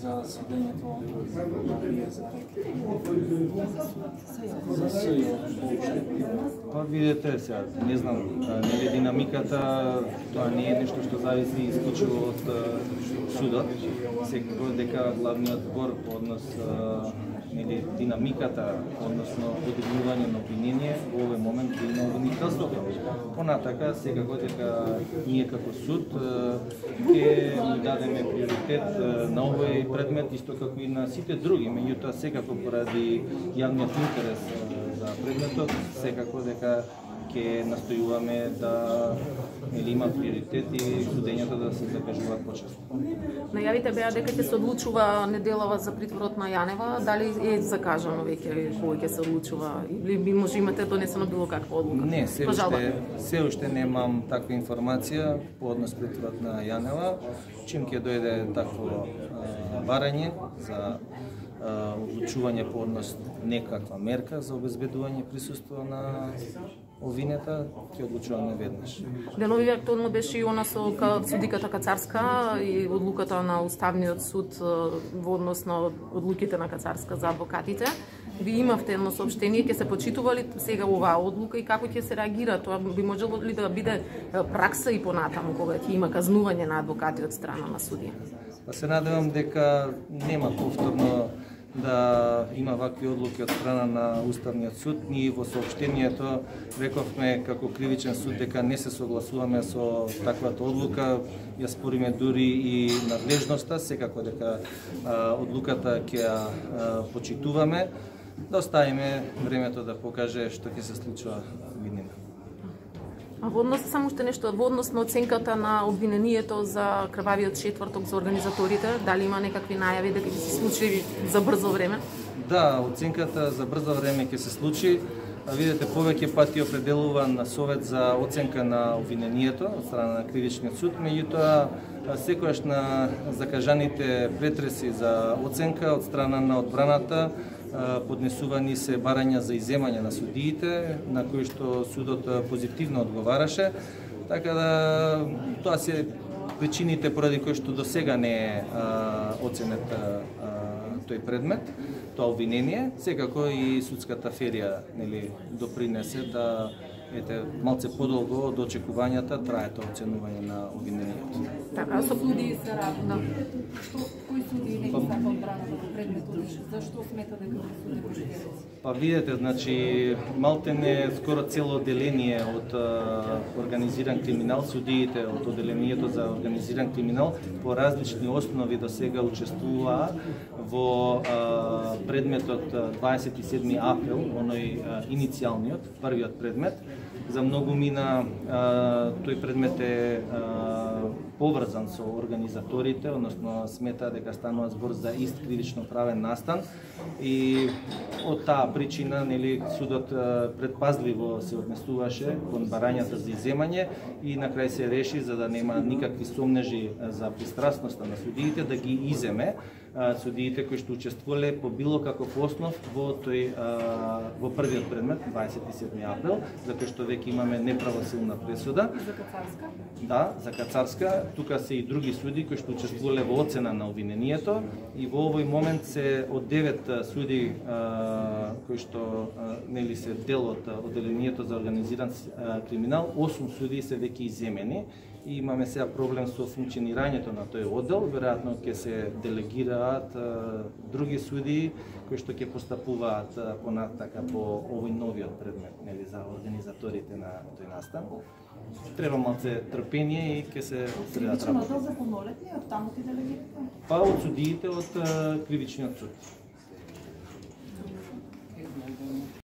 за судењето на вие за СЈО? Па видете сега, не знам, нели динамиката, тоа не е нешто што зависи исклучиво од судот. Секако дека главниот збор по однос нели динамиката, односно подигнување на обвинение во овој момент е на обвинителството. Понатака, секако дека ние како суд ќе дадеме приоритет на овој предмет, исто како и на сите други, меѓутоа секако поради јавниот интерес за предметот, секако дека ќе настојуваме да има приоритет и судењата да се закажуваат почесно. Најавите беа дека ќе се одлучува неделава за притворот на Јанева, дали е закажано веќе кога ќе се одлучува или би може имате донесено било каква одлука? Не, се уште немам таква информација по однос притворот на Јанева. Чим ќе дојде такво барање за одлучување по однос некаква мерка за обезбедување присуство на обвинета, ќе одлучуваме веднаш. Денови актуелно беше и она со судиката Кацарска и одлуката на Уставниот суд во однос на одлуките на Кацарска за адвокатите. Ви имавте едно соопштение, ќе се почитува ли сега оваа одлука и како ќе се реагира? Тоа би можело ли да биде пракса и понатаму кога ќе има казнување на адвокати од страна на судија? Па се надевам дека нема повторно да има вакви одлуки од страна на Уставниот суд. Ние во соопштението рековме како кривичен суд дека не се согласуваме со таквата одлука, ја спориме дури и надлежноста, секако дека одлуката ќе ја почитуваме, да оставиме времето да покаже што ќе се случува виднина. А во однос само уште нешто, во однос на оценката на обвинението за крвавиот четврток за организаторите, дали има некакви најави дека ќе се случи за брзо време? Да, оценката за брзо време ќе се случи. Видете, повеќе пати определуван совет за оценка на обвинението од страна на кривичниот суд, меѓутоа секогаш на закажаните претреси за оценка од страна на одбраната поднесувани се барања за изземање на судиите, на кои што судот позитивно одговараше, така да тоа се причините поради кои што до сега не е оценет тој предмет, тоа обвинение, секако и судската ферија нели допринесе да малце подолго од очекувањата трае тоа оценување на обвинението. Така, со судии се работа. Кои судии не ги сака одбраната во предметот? Зашто смета дека суди поштеници? Па видете, значи малтене скоро цело одделение од организиран криминал, судиите од одделението за организиран криминал по различни основи до сега учествуваа во предметот 27 април, оној иницијалниот, првиот предмет. За многу мина тој предмет е поврзан со организаторите, односно смета дека станува збор за ист кривично правен настан и од таа причина нели судот предпазливо се однесуваше кон барањата за изземање и на крај се реши за да нема никакви сомнежи за пристрасноста на судиите да ги иземе судиите кои што учествувале по било каков основ во тој во првиот предмет 27 април, за кој што веќе имаме неправосилна пресуда. За Кацарска? Да, за Кацарска. Тука се и други суди кои што учествувале во оцена на обвинението и во овој момент се од 9 суди кои што нели се дел од одделението за организиран криминал, 8 суди се веќе иземени. И имаме сега проблем со функционирањето на тој оддел, веројатно ќе се делегираат други судии кои што ќе постапуваат понатака по овој новиот предмет, нели за организаторите на тој настан. Треба малце трпение и ќе се средат работа. Кривичен оддел за полнолетни, од таму ти делегирате? Па од судиите од кривичниот суд.